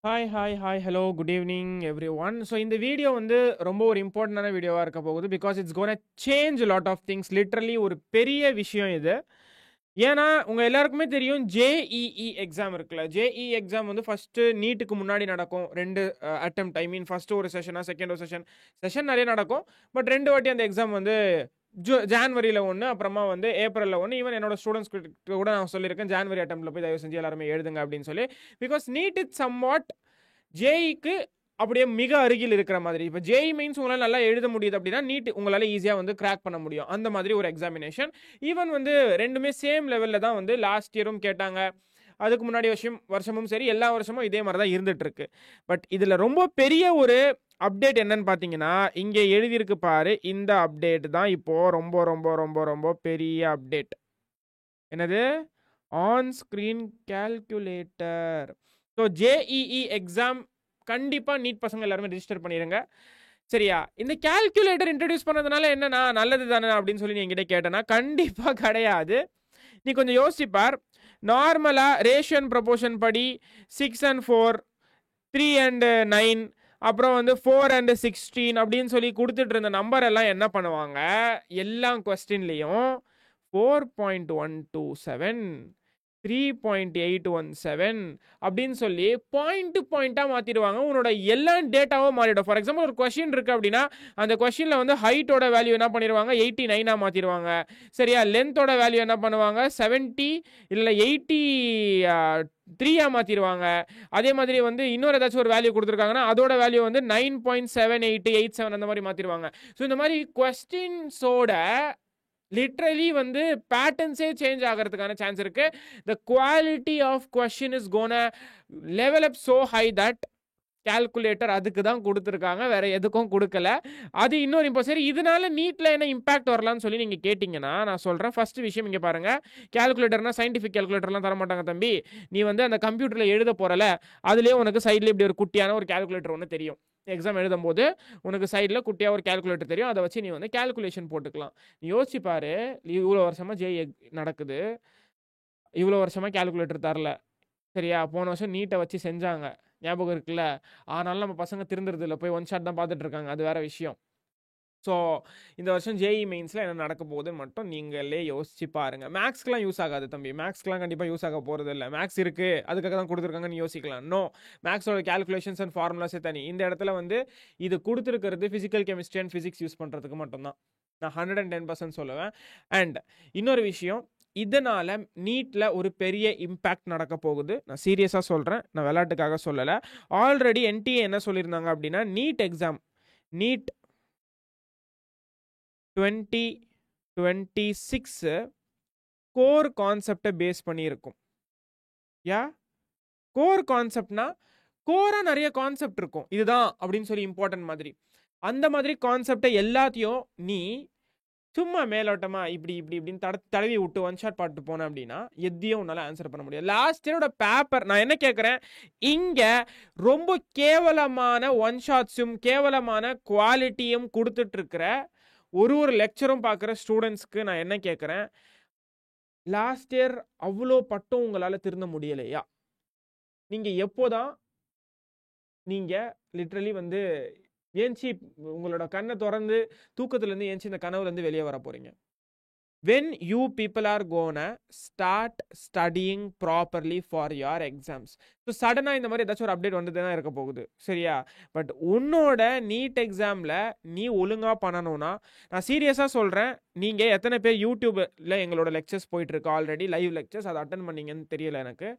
Hi. Hello. Good evening everyone. So இந்த video வந்து ரொம்ப ஒரு இம்பார்ட்டன்டான வீடியோவா இருக்க போகுது. Because it's gonna change lot of things. Literally ஒரு பெரிய விஷயம் இது. ஏன்னா உங்க எல்லாருக்குமே தெரியும் ஜேஇஇ எக்ஸாம் இருக்குல்ல. ஜேஇஇ எக்ஸாம் வந்து ஃபர்ஸ்ட் நீட்டுக்கு முன்னாடி நடக்கும். 2 அட்டெம்ப்ட். ஐ மீன் ஃபர்ஸ்ட் ஒரு செஷனா, செகண்ட் ஒரு செஷன் நிறைய நடக்கும். பட் 2 வாட்டி அந்த எக்ஸாம் வந்து ஜான்வரியில் ஒன்று, அப்புறமா வந்து ஏப்ரலில் ஒன்று. ஈவன் என்னோட ஸ்டூடெண்ட்ஸ் கூட நான் சொல்லியிருக்கேன், ஜான்வரி அட்டெம்ப்டில் போய் தயவு செஞ்சு எல்லாருமே எழுதுங்க அப்படின்னு சொல்லி. Because NEET it somewhat ஜேஇக்கு அப்படியே மிக அருகில் இருக்கிற மாதிரி. இப்போ ஜேஇ மெயின்ஸ் உங்களால் நல்லா எழுத முடியுது அப்படின்னா நீட் உங்களால் ஈஸியாக வந்து கிராக் பண்ண முடியும். அந்த மாதிரி ஒரு எக்ஸாமினேஷன். ஈவன் வந்து ரெண்டுமே சேம் லெவலில் தான் வந்து லாஸ்ட் இயரும் கேட்டாங்க. அதுக்கு முன்னாடி வருஷமும் சரி, எல்லா வருஷமும் இதே மாதிரி தான் இருந்துட்டு இருக்கு. பட் இதில் ரொம்ப பெரிய ஒரு அப்டேட் என்னன்னு பார்த்தீங்கன்னா, இங்கே எழுதியிருக்கு பாரு, இந்த அப்டேட் தான் இப்போ ரொம்ப ரொம்ப ரொம்ப ரொம்ப பெரிய அப்டேட். என்னது? On screen calculator. So JEE exam கண்டிப்பாக நீட் பசங்க எல்லாருமே ரிஜிஸ்டர் பண்ணிடுங்க. சரியா? இந்த கால்குலேட்டர் இன்ட்ரடியூஸ் பண்ணதுனால என்னன்னா நல்லது தானே அப்படின்னு சொல்லி நீ என்கிட்ட கேட்டேன்னா கண்டிப்பாக கிடையாது. நீ கொஞ்சம் யோசிப்பார். நார்மலாக ரேஷியன் ப்ரொபோர்ஷன் படி 6 and 4, 3 and 9, அப்புறம் வந்து 4 and 16 அப்படின்னு சொல்லி கொடுத்துட்டு இருந்த நம்பர் எல்லாம் என்ன பண்ணுவாங்க, எல்லா கொஸ்டின்லையும் 4.127, 3.817 அப்படின்னு சொல்லி பாயிண்டாக மாற்றிடுவாங்க. உன்னோட எல்லா டேட்டாவும் மாறிடும். ஃபார் எக்ஸாம்பிள் ஒரு கொஸ்டின் இருக்குது அப்படின்னா அந்த கொஸ்டினில் வந்து ஹைட்டோட வேல்யூ என்ன பண்ணிடுவாங்க, 89 மாற்றிடுவாங்க. சரியா? லென்த்தோட வேல்யூ என்ன பண்ணுவாங்க, 70 இல்லை 83 மாற்றிடுவாக. அதே மாதிரி வந்து இன்னொரு ஏதாச்சும் ஒரு வேல்யூ கொடுத்துருக்காங்கன்னா அதோட வேல்யூ வந்து 9.7887 அந்த மாதிரி மாற்றிடுவாங்க. ஸோ இந்த மாதிரி கொஸ்டின்ஸோட லிட்ரலி வந்து பேட்டர்ன்ஸே சேஞ்ச் ஆகிறதுக்கான சான்ஸ் இருக்கு. The quality of question is gonna level up so high that calculator அதுக்கு தான் கொடுத்துருக்காங்க, வேற எதுக்கும் கொடுக்கல. அது இன்னொரு இப்போ சரி, இதனால நீட்ல என்ன இம்பாக்ட் வரலாம்னு சொல்லி நீங்க கேட்டீங்கன்னா நான் சொல்றேன். ஃபர்ஸ்ட் விஷயம் இங்க பாருங்க, கால்குலேட்டர்னா சயின்டிஃபிக் கால்குலேட்டர்லாம் தர மாட்டாங்க தம்பி. நீ வந்து அந்த கம்ப்யூட்டர்ல எழுத போறல, அதுலயே உனக்கு சைட்ல இப்படி ஒரு குட்டியான ஒரு கால்குலேட்டர் ஒன்று தெரியும். எக்ஸாம் எழுதும் போது உனக்கு சைடில் குட்டியாக ஒரு கால்குலேட்டர் தெரியும். அதை வச்சு நீ வந்து கால்குலேஷன் போட்டுக்கலாம். நீ யோசிச்சு பாரு, இவ்வளோ வருஷமா ஜேஇ நடக்குது, இவ்வளோ வருஷமா கால்குலேட்டர் தரல. சரியா? போன வருஷம் நீட்டை வச்சு செஞ்சாங்க, ஞாபகம் இருக்குல்ல. ஆனாலும் நம்ம பசங்க திருந்துறது இல்லை, போய் ஒன் ஷாட் தான் பார்த்துட்டு இருக்காங்க. அது வேற விஷயம். ஸோ இந்த வருஷம் ஜேஇ மெயின்ஸில் என்ன நடக்க போகுதுன்னு மட்டும் நீங்களே யோசிச்சு பாருங்க. மேக்ஸ்க்குலாம் யூஸ் ஆகாது தம்பி. மேக்ஸ்க்குலாம் கண்டிப்பாக யூஸ் ஆக போகிறது இல்லை. மேக்ஸ் இருக்குது, அதுக்காக தான் கொடுத்துருக்காங்கன்னு யோசிக்கலாம். நோ, மேக்ஸோட கால்குலேஷன்ஸ் அண்ட் ஃபார்முலாஸே தனி. இந்த இடத்துல வந்து இது கொடுத்துருக்கிறது physical chemistry and physics use பண்ணுறதுக்கு மட்டும்தான். நான் 110% சொல்லுவேன். அண்ட் இன்னொரு விஷயம், இதனால் நீட்டில் ஒரு பெரிய இம்பேக்ட் நடக்க போகுது. நான் சீரியஸாக சொல்கிறேன், நான் விளையாட்டுக்காக சொல்லலை. ஆல்ரெடி என்டிஏ என்ன சொல்லியிருந்தாங்க அப்படின்னா, நீட் எக்ஸாம் நீட் 2026 கோர் கான்செப்டை பேஸ் பண்ணி இருக்கும். கோர் கான்செப்ட்னா கோரா நிறைய கான்செப்ட் இருக்கும், இதுதான் அப்படின்னு சொல்லி இம்பார்ட்டன்ட் மாதிரி. அந்த மாதிரி கான்செப்டை எல்லாத்தையும் நீ சும்மா மேலோட்டமா இப்படி இப்படின்னு தடவி விட்டு ஒன் ஷாட் பாட்டு போன அப்படின்னா எதையும் உன்னால ஆன்சர் பண்ண முடியாது. லாஸ்ட் இயரோட பேப்பர் நான் என்ன கேட்குறேன், இங்க ரொம்ப கேவலமான ஒன் ஷாட்ஸும் கேவலமான குவாலிட்டியும் கொடுத்துட்டு இருக்கிற ஒரு லெக்சரும் பார்க்குற ஸ்டூடெண்ட்ஸ்க்கு நான் என்ன கேட்குறேன், லாஸ்ட் இயர் அவ்வளோ பட்டும் உங்களால் திருந்த முடியலையா? நீங்கள் எப்போதான் நீங்கள் லிட்ரலி வந்து ஏஞ்சி உங்களோட கண்ணை திறந்து தூக்கத்துலேருந்து ஏஞ்சி இந்த கனவுலேருந்து வெளியே வர போகிறீங்க? when you people are gonna start studying properly for your exams. So சடனாக இந்த மாதிரி ஏதாச்சும் ஒரு அப்டேட் வந்து தான் இருக்க போகுது. சரியா? பட் உன்னோட நீட் எக்ஸாமில் நீ ஒழுங்காக பண்ணணும்னா, நான் சீரியஸாக சொல்கிறேன், நீங்கள் எத்தனை பேர் யூடியூப்பில் எங்களோட லெக்சர்ஸ் போயிட்டுருக்கு, ஆல்ரெடி லைவ் லெக்சர்ஸ், அதை அட்டன் பண்ணீங்கன்னு தெரியல எனக்கு.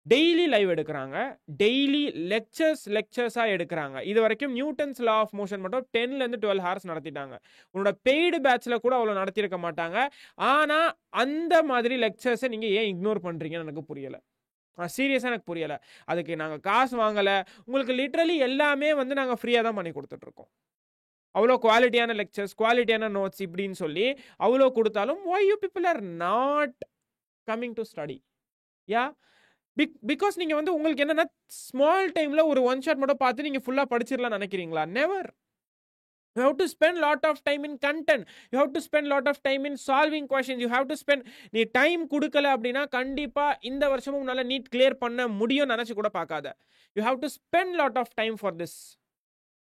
டெய்லி லைவ் எடுக்கிறாங்க, டெய்லி லெக்சர்ஸாக எடுக்கிறாங்க. இது வரைக்கும் நியூட்டன்ஸ் லா ஆஃப் மோஷன் மட்டும் 10 to 12 hours நடத்திட்டாங்க. உன்னோட பெய்டு பேட்சில் கூட அவ்வளோ நடத்தியிருக்க மாட்டாங்க. ஆனால் அந்த மாதிரி லெக்சர்ஸை நீங்கள் ஏன் இக்னோர் பண்ணுறீங்கன்னு எனக்கு புரியலை. சீரியஸாக எனக்கு புரியலை. அதுக்கு நாங்கள் காசு வாங்கலை, உங்களுக்கு லிட்ரலி எல்லாமே வந்து நாங்கள் ஃப்ரீயாக தான் பண்ணி கொடுத்துட்ருக்கோம். அவ்வளோ குவாலிட்டியான லெக்சர்ஸ், குவாலிட்டியான நோட்ஸ் இப்படின்னு சொல்லி அவ்வளோ கொடுத்தாலும் why you people are not coming to study? Because நீங்கள் வந்து உங்களுக்கு என்னன்னா ஸ்மால் டைமில் ஒரு ஒன் ஷாட் மட்டும் பார்த்து நீங்கள் ஃபுல்லாக படிச்சிடலாம் நினைக்கிறீங்களா? Never. You have to spend lot of time in content. You have to spend lot of time in solving questions. You have to spend நீ டைம் கொடுக்கல அப்படின்னா கண்டிப்பா இந்த வருஷமும் உன்னால நீட் கிளியர் பண்ண முடியும் நினைச்சு கூட பார்க்காத. You have to spend lot of time for this.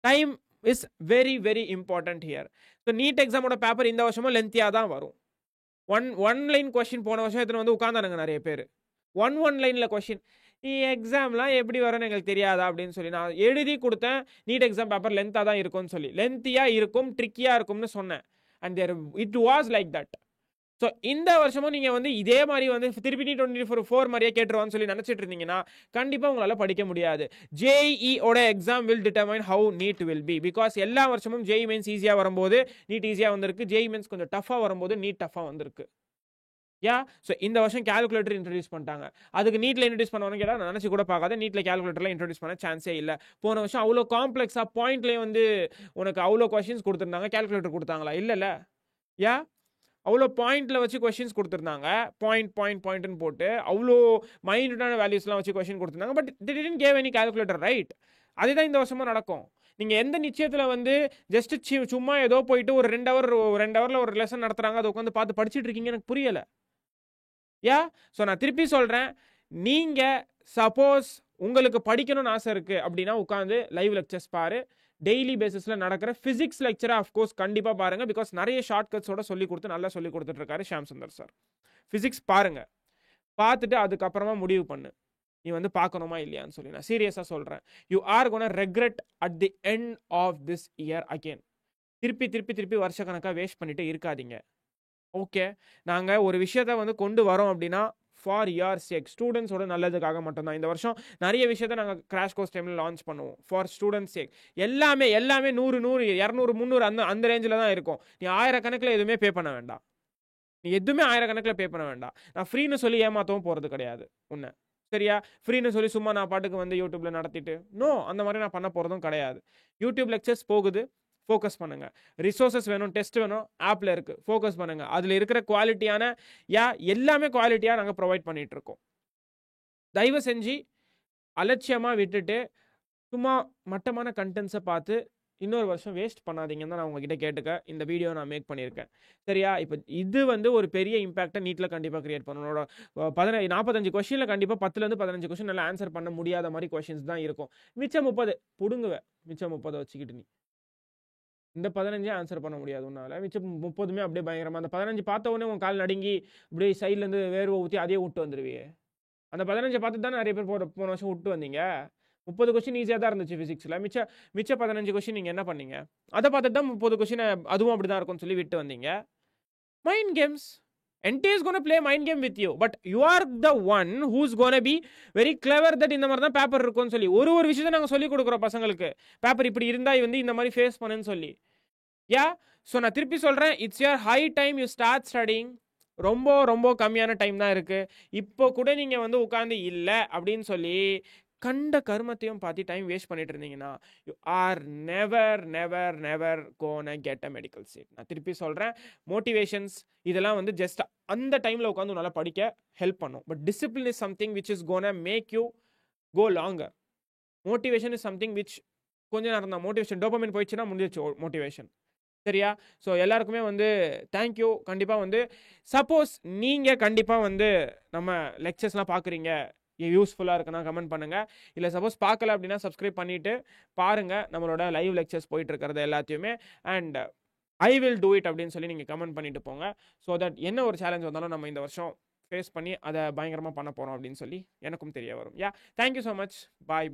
Time is very very important here. So NEET எக்ஸாமோட பேப்பர் இந்த வருஷமும் லென்த்தியா தான் வரும். ஒன் லைன் கொஸ்டின் போன வருஷம் எத்தனை வந்து உட்கார்ந்தானுங்க நிறைய பேர். ஒன் லைன்ல கொஸ்டின் எக்ஸாம்லாம் எப்படி வரும்னு எங்களுக்கு தெரியாதா அப்படின்னு சொல்லி நான் எழுதி கொடுத்தேன். நீட் எக்ஸாம் பேப்பர் லென்த்தாக தான் இருக்கும்னு சொல்லி, லென்த்தியாக இருக்கும், ட்ரிக்கியாக இருக்கும்னு சொன்னேன். And there it was like that. So இந்த வருஷமும் நீங்கள் வந்து இதே மாதிரி வந்து திருப்பி நீட் 2024 மாதிரியே கேட்டுருவான்னு சொல்லி நினச்சிட்டு இருந்தீங்கன்னா கண்டிப்பாக உங்களால் படிக்க முடியாது. ஜேஇஓட exam will determine how NEET will be. Because எல்லா வருஷமும் ஜேஇ மெயின்ஸ் ஈஸியாக வரும்போது நீட் ஈஸியாக வந்திருக்கு, ஜேஇ மெயின்ஸ் கொஞ்சம் டஃபாக வரும்போது நீட் டஃபாக வந்திருக்கு. ஸோ இந்த வருஷம் கால்குலேட்டர் இன்ட்ரடியூஸ் பண்ணிட்டாங்க. அதுக்கு நீட்டில் இன்ட்ரடியூஸ் பண்ணுவான்னு கேட்டால் நான் நினச்சி கூட பார்க்காத. நீட்டில் கால்குலேட்டர்லாம் இன்ட்ரடியூஸ் பண்ண சான்ஸே இல்லை. போன வருஷம் அவ்வளோ காம்ப்ளெக்ஸாக பாயிண்ட்லேயே வந்து உனக்கு அவ்வளோ கொஸ்டின்ஸ் கொடுத்துருந்தாங்க. கால்குலேட்டர் கொடுத்தாங்களா? இல்லைல்ல. அவ்வளோ பாயிண்டில் வச்சு கொஸ்டின்ஸ் கொடுத்துருந்தாங்க. பாயிண்ட்னு போட்டு அவ்வளோ மைன்யூட்டான வேல்யூஸ்லாம் வச்சு கொஸ்டின் கொடுத்துருந்தாங்க. But the didn't give any calculator, right? அதுதான் இந்த வருஷமும் நடக்கும். நீங்கள் எந்த நிச்சயத்தில் வந்து ஜஸ்ட் சும்மா ஏதோ போயிட்டு ஒரு 2 ஹவரில் ஒரு லெசன் நடத்துகிறாங்க, அதை உட்காந்து பார்த்து படிச்சுட்டு இருக்கீங்க, எனக்கு புரியலை. ஸோ நான் திருப்பி சொல்கிறேன், நீங்கள் சப்போஸ் உங்களுக்கு படிக்கணும்னு ஆசை இருக்குது அப்படின்னா உட்காந்து லைவ் லெக்சர்ஸ் பாரு. டெய்லி பேசிஸில் நடக்கிற ஃபிசிக்ஸ் லெக்சரை அஃப்கோர்ஸ் கண்டிப்பாக பாருங்கள். பிகாஸ் நிறைய ஷார்ட்கட்ஸோட நல்லா சொல்லி கொடுத்துட்ருக்காரு ஷியாம் சுந்தர் சார். ஃபிசிக்ஸ் பாருங்கள், பார்த்துட்டு அதுக்கப்புறமா முடிவு பண்ணு நீ வந்து பார்க்கணுமா இல்லையான்னு சொல்லி. நான் சீரியஸாக சொல்கிறேன், you are gonna regret at the end of this year again. திருப்பி வருஷக்கணக்காக வேஸ்ட் பண்ணிட்டு இருக்காதீங்க. ஓகே, நாங்கள் ஒரு விஷயத்தை வந்து கொண்டு வரோம் அப்படின்னா ஃபார் யுவர் சேக், ஸ்டூடெண்ட்ஸோட நல்லதுக்காக மட்டும்தான். இந்த வருஷம் நிறைய விஷயத்தை நாங்கள் கிராஷ் கோர்ஸ் டைமில் லான்ச் பண்ணுவோம் ஃபார் ஸ்டூடெண்ட்ஸ் சேக். எல்லாமே 100 200 300 அந்த ரேஞ்சில் தான் இருக்கும். நீ 1000 கணக்கில் எதுவுமே பே பண்ண வேண்டாம். நான் ஃப்ரீன்னு சொல்லி ஏமாற்றவும் போகிறது கிடையாது உன்னை, சரியா? ஃப்ரீன்னு சொல்லி சும்மா நான் பாட்டுக்கு வந்து யூடியூப்ல நடத்திட்டு அந்த மாதிரி நான் பண்ண போகிறதும் கிடையாது. யூடியூப் லெக்சர்ஸ் போகுது, ஃபோக்கஸ் பண்ணுங்க. ரிசோர்ஸஸ் வேணும், டெஸ்ட் வேணும், ஆப்பில் இருக்குது, ஃபோக்கஸ் பண்ணுங்க. அதில் இருக்கிற குவாலிட்டியான எல்லாமே குவாலிட்டியாக நாங்கள் ப்ரொவைட் பண்ணிட்டு இருக்கோம். தயவு செஞ்சு அலட்சியமாக விட்டுட்டு சும்மா மட்டமான கண்டென்ட்ஸை பார்த்து இன்னொரு வருஷம் வேஸ்ட் பண்ணாதீங்கன்னு தான் நான் உங்ககிட்ட கேட்டுக்க இந்த வீடியோ நான் மேக் பண்ணியிருக்கேன், சரியா? இப்போ இது வந்து ஒரு பெரிய இம்பாக்டை நீட்டில் கண்டிப்பாக கிரியேட் பண்ணணும். 45 கொஸ்டினில் கண்டிப்பாக 10-15 கொஸ்டின் நல்லா ஆன்சர் பண்ண முடியாத மாதிரி கொஸ்டின்ஸ் தான் இருக்கும். மிச்சம் 30 புடுங்குவேன். மிச்சம் 30 வச்சுக்கிட்டு நீ இந்த 15 ஆன்சர் பண்ண முடியாது உன்னால. மிச்சம் 30 அப்படியே பயங்கரமா. அந்த 15 பார்த்த உடனே உன் கால் நடுங்கி அப்படியே சைட்லேருந்து வேர்வை ஊற்றி அதே விட்டு வந்துடுவியே. அந்த 15 பார்த்து தான் நிறைய பேர் போன வருஷம் விட்டு வந்தீங்க. 30 கொஸ்டின் ஈஸியாக தான் இருந்துச்சு ஃபிசிக்ஸில். மிச்ச 15 கொஸ்டின் நீங்கள் என்ன பண்ணீங்க? அதை பார்த்துட்டு தான் 30 கொஸ்டின் அதுவும் அப்படி தான் இருக்கும்னு சொல்லி விட்டு வந்தீங்க. Mind games. NTA is going to play mind game with you, but you are the one who's going to be very clever that இந்த மாதிரி தான் பேப்பர் இருக்கும்னு சொல்லி ஒரு விஷயத்தை நாங்கள் சொல்லிக் கொடுக்குறோம் பசங்களுக்கு. பேப்பர் இப்படி இருந்தால் வந்து இந்த மாதிரி ஃபேஸ் பண்ணுன்னு சொல்லி. ஸோ நான் திருப்பி சொல்கிறேன், it's your high time you start studying. ரொம்ப கம்மியான டைம் தான் இருக்குது. இப்போ கூட நீங்கள் வந்து உட்காந்து இல்லை அப்படின்னு சொல்லி கண்ட கர்மத்தையும் பார்த்து டைம் வேஸ்ட் பண்ணிட்டு இருந்தீங்கன்னா you are never gonna get a medical seat. நான் திருப்பி சொல்கிறேன், மோட்டிவேஷன்ஸ் இதெல்லாம் வந்து ஜஸ்ட் அந்த டைமில் உட்காந்து நல்லா படிக்க ஹெல்ப் பண்ணும். But discipline is something which is gonna make you go longer. Motivation is something which கொஞ்ச நேரம் தான். மோட்டிவேஷன் டோபமைன் போயிடுச்சுன்னா முடிஞ்சிச்சு மோட்டிவேஷன், சரியா? ஸோ எல்லாருக்குமே வந்து தேங்க்யூ. கண்டிப்பாக வந்து சப்போஸ் நீங்கள் கண்டிப்பாக வந்து நம்ம லெக்சர்ஸ்லாம் பார்க்குறீங்க, யூஸ்ஃபுல்லாக இருக்குன்னா கமெண்ட் பண்ணுங்கள். இல்லை சப்போஸ் பார்க்கல அப்படின்னா சப்ஸ்கிரைப் பண்ணிவிட்டு பாருங்கள் நம்மளோட லைவ் லெக்சர்ஸ் போயிட்டு இருக்கிறது எல்லாத்தையுமே. And I will do it அப்படின்னு சொல்லி நீங்கள் கமெண்ட் பண்ணிட்டு போங்க. ஸோ தட் என்ன ஒரு சேலஞ்ச் வந்தாலும் நம்ம இந்த வருஷம் ஃபேஸ் பண்ணி அதை பயங்கரமாக பண்ண போகிறோம் அப்படின்னு சொல்லி எனக்கும் தெரிய வரும். Thank you so much. பாய்.